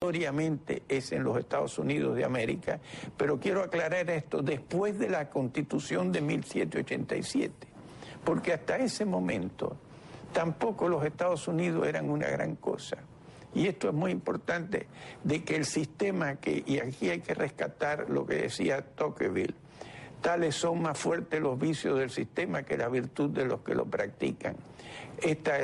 obligatoriamente es en los Estados Unidos de América, pero quiero aclarar esto después de la Constitución de 1787, porque hasta ese momento tampoco los Estados Unidos eran una gran cosa. Y esto es muy importante, de que el sistema y aquí hay que rescatar lo que decía Tocqueville, tales son más fuertes los vicios del sistema que la virtud de los que lo practican. Esta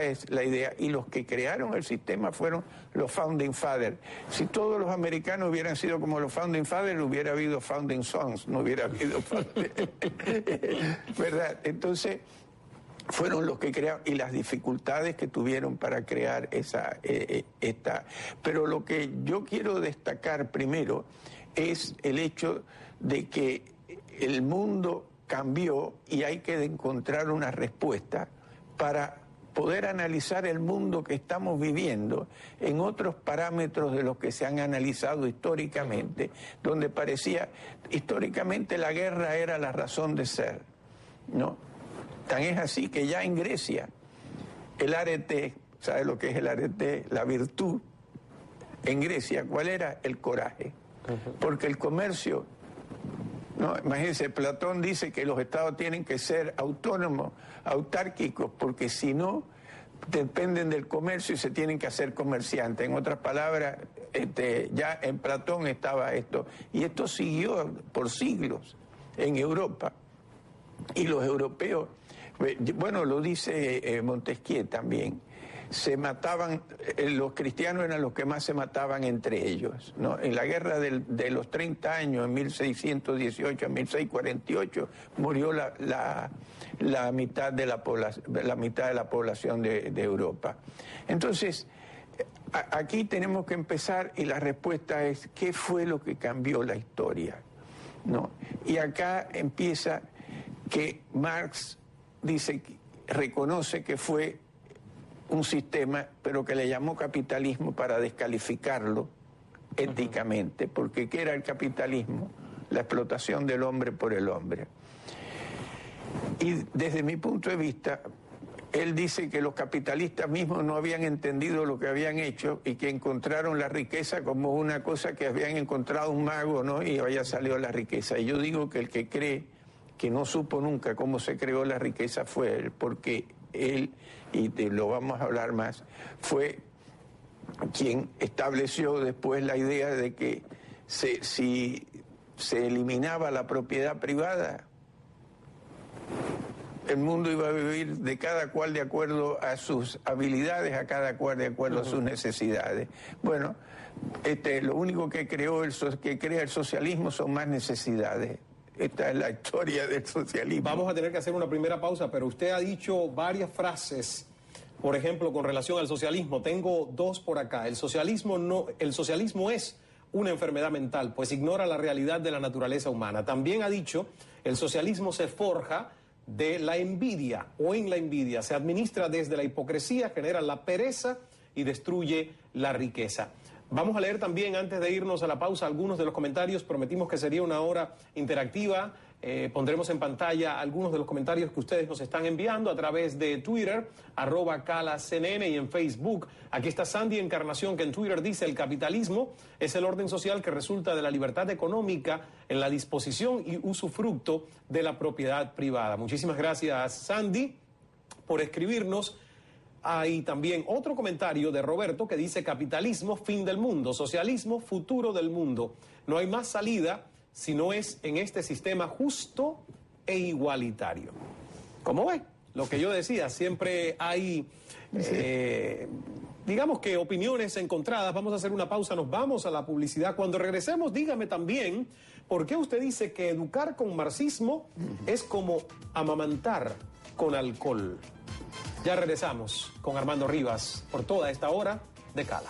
es la idea. Y los que crearon el sistema fueron los Founding Fathers. Si todos los americanos hubieran sido como los Founding Fathers, hubiera habido Founding Sons, no hubiera habido ¿verdad? Entonces, fueron los que crearon, y las dificultades que tuvieron para crear esta. Pero lo que yo quiero destacar primero es el hecho de que el mundo cambió y hay que encontrar una respuesta para poder analizar el mundo que estamos viviendo en otros parámetros de los que se han analizado históricamente, donde parecía, históricamente la guerra era la razón de ser, ¿no? Tan es así que ya en Grecia, el arete, ¿sabe lo que es el arete? La virtud, en Grecia, ¿cuál era? El coraje. Porque el comercio, no, imagínense, Platón dice que los estados tienen que ser autónomos, autárquicos, porque si no, dependen del comercio y se tienen que hacer comerciantes. En otras palabras, ya en Platón estaba esto. Y esto siguió por siglos en Europa. Y los europeos, bueno, lo dice Montesquieu también, se mataban, los cristianos eran los que más se mataban entre ellos, ¿no? En la guerra de los 30 años, en 1618 a 1648, murió la mitad de la población de Europa. Entonces, aquí tenemos que empezar y la respuesta es, ¿qué fue lo que cambió la historia? ¿No? Y acá empieza que Marx reconoce que fue un sistema, pero que le llamó capitalismo para descalificarlo éticamente, porque ¿qué era el capitalismo? La explotación del hombre por el hombre. Y desde mi punto de vista, él dice que los capitalistas mismos no habían entendido lo que habían hecho y que encontraron la riqueza como una cosa que habían encontrado un mago, ¿no? Y había salido la riqueza. Y yo digo que el que cree que no supo nunca cómo se creó la riqueza fue él, porque él, y lo vamos a hablar más, fue quien estableció después la idea de que si se eliminaba la propiedad privada, el mundo iba a vivir de cada cual de acuerdo a sus habilidades, a cada cual de acuerdo a sus necesidades. Bueno, lo único que crea el socialismo son más necesidades. Esta es la historia del socialismo. Vamos a tener que hacer una primera pausa, pero usted ha dicho varias frases, por ejemplo, con relación al socialismo. Tengo dos por acá. El socialismo es una enfermedad mental, pues ignora la realidad de la naturaleza humana. También ha dicho, el socialismo se forja de la envidia o en la envidia. Se administra desde la hipocresía, genera la pereza y destruye la riqueza. Vamos a leer también, antes de irnos a la pausa, algunos de los comentarios. Prometimos que sería una hora interactiva. Pondremos en pantalla algunos de los comentarios que ustedes nos están enviando a través de Twitter, @CalaCNN, y en Facebook. Aquí está Sandy Encarnación, que en Twitter dice: el capitalismo es el orden social que resulta de la libertad económica en la disposición y usufructo de la propiedad privada. Muchísimas gracias, Sandy, por escribirnos. Hay también otro comentario de Roberto que dice: capitalismo, fin del mundo; socialismo, futuro del mundo. No hay más salida si no es en este sistema justo e igualitario. ¿Cómo ve? Lo que yo decía, siempre hay, digamos que opiniones encontradas. Vamos a hacer una pausa, nos vamos a la publicidad. Cuando regresemos, dígame también por qué usted dice que educar con marxismo es como amamantar con alcohol. Ya regresamos con Armando Rivas por toda esta hora de Cala.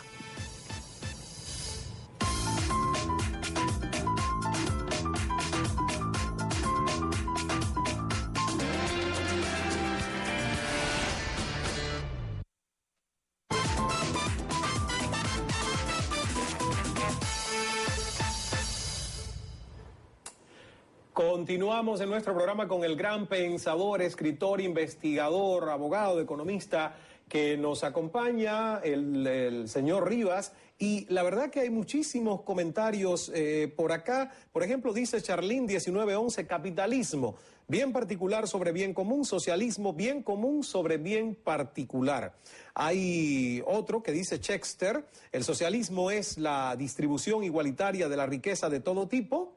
Continuamos en nuestro programa con el gran pensador, escritor, investigador, abogado, economista que nos acompaña, el señor Rivas, Y la verdad que hay muchísimos comentarios por acá. Por ejemplo, dice Charlene 1911, capitalismo, bien particular sobre bien común, socialismo, bien común sobre bien particular. Hay otro que dice Chexter, el socialismo es la distribución igualitaria de la riqueza de todo tipo,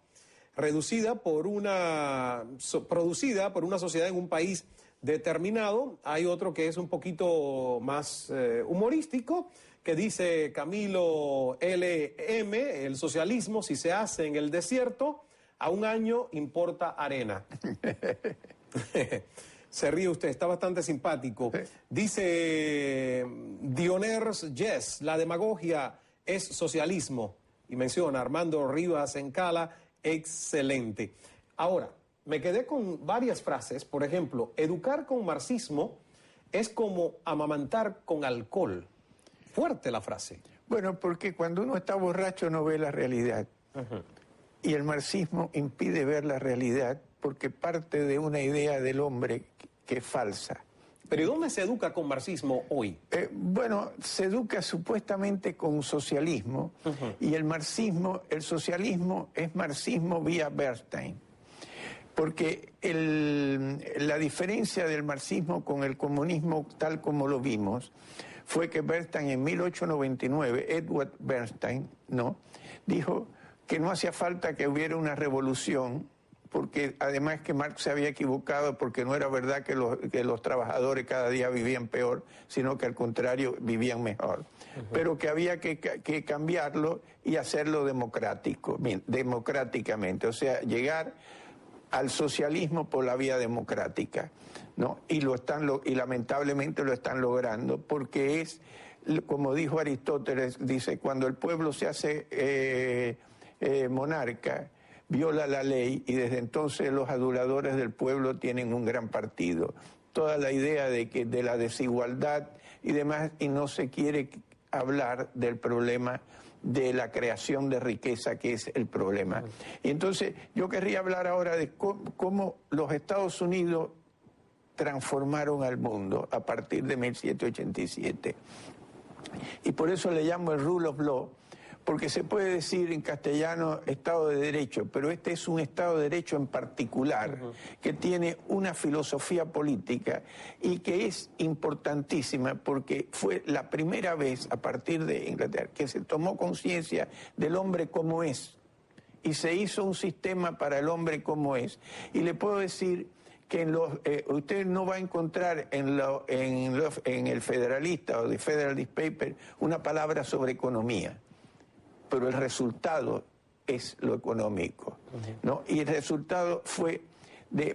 producida por una sociedad en un país determinado. Hay otro que es un poquito más humorístico, que dice Camilo LM, el socialismo, si se hace en el desierto, a un año importa arena. Se ríe usted, está bastante simpático. Dice Dioners Yes, la demagogia es socialismo. Y menciona Armando Rivas Encala, excelente. Ahora, me quedé con varias frases. Por ejemplo, educar con marxismo es como amamantar con alcohol. Fuerte la frase. Bueno, porque cuando uno está borracho no ve la realidad. Y el marxismo impide ver la realidad porque parte de una idea del hombre que es falsa. ¿Pero ¿y dónde se educa con marxismo hoy? Bueno, se educa supuestamente con socialismo y el socialismo es marxismo vía Bernstein. Porque la diferencia del marxismo con el comunismo tal como lo vimos fue que Bernstein en 1899, Edward Bernstein, ¿no?, dijo que no hacía falta que hubiera una revolución, porque además que Marx se había equivocado, porque no era verdad que los trabajadores cada día vivían peor, sino que al contrario vivían mejor. Pero que había que cambiarlo y hacerlo democráticamente, o sea, llegar al socialismo por la vía democrática, ¿no? Y lamentablemente lo están logrando, porque es, como dijo Aristóteles, dice, cuando el pueblo se hace monarca, viola la ley y desde entonces los aduladores del pueblo tienen un gran partido. Toda la idea de la desigualdad y demás, y no se quiere hablar del problema de la creación de riqueza, que es el problema. Y entonces yo querría hablar ahora de cómo los Estados Unidos transformaron al mundo a partir de 1787. Y por eso le llamo el rule of law, porque se puede decir en castellano Estado de Derecho, pero este es un Estado de Derecho en particular, que tiene una filosofía política y que es importantísima porque fue la primera vez a partir de Inglaterra que se tomó conciencia del hombre como es y se hizo un sistema para el hombre como es. Y le puedo decir que usted no va a encontrar en el Federalista o de Federalist Paper una palabra sobre economía, pero el resultado es lo económico, ¿no? Y el resultado fue,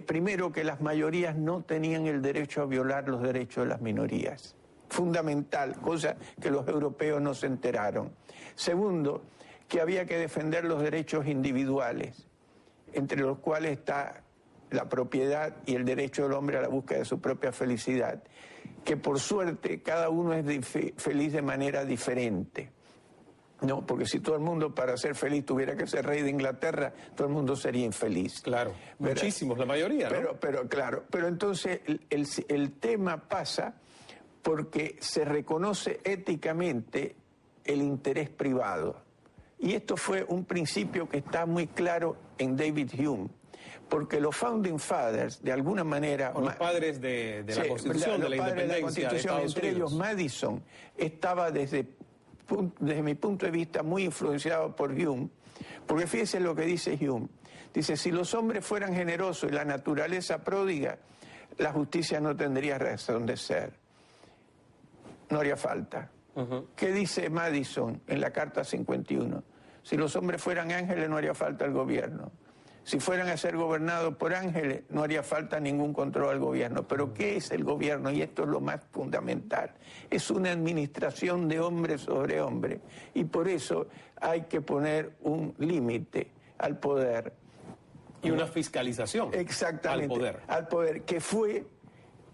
primero, que las mayorías no tenían el derecho a violar los derechos de las minorías. Fundamental, cosa que los europeos no se enteraron. Segundo, que había que defender los derechos individuales, entre los cuales está la propiedad y el derecho del hombre a la búsqueda de su propia felicidad, que por suerte cada uno es feliz de manera diferente. No, porque si todo el mundo para ser feliz tuviera que ser rey de Inglaterra, todo el mundo sería infeliz. Claro, muchísimos, la mayoría, ¿no? Pero entonces el tema pasa porque se reconoce éticamente el interés privado. Y esto fue un principio que está muy claro en David Hume, porque los Founding Fathers, de alguna manera... O los padres de la Constitución, de la Independencia de Estados entre Unidos. ellos Madison, estaba desde mi punto de vista muy influenciado por Hume, porque fíjese lo que dice Hume. Dice, si los hombres fueran generosos y la naturaleza pródiga, la justicia no tendría razón de ser. No haría falta. ¿Qué dice Madison en la Carta 51? Si los hombres fueran ángeles, no haría falta el gobierno. Si fueran a ser gobernados por ángeles, no haría falta ningún control al gobierno. Pero ¿qué es el gobierno? Y esto es lo más fundamental. Es una administración de hombre sobre hombre. Y por eso hay que poner un límite al poder. Y una fiscalización. Exactamente. Al poder, que fue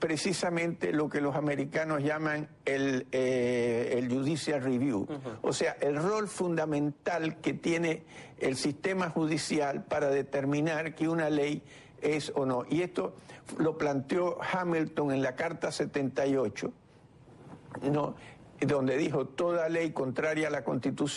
precisamente lo que los americanos llaman el judicial review. O sea, el rol fundamental que tiene el sistema judicial para determinar que una ley es o no. Y esto lo planteó Hamilton en la Carta 78, ¿no? donde dijo toda ley contraria a la Constitución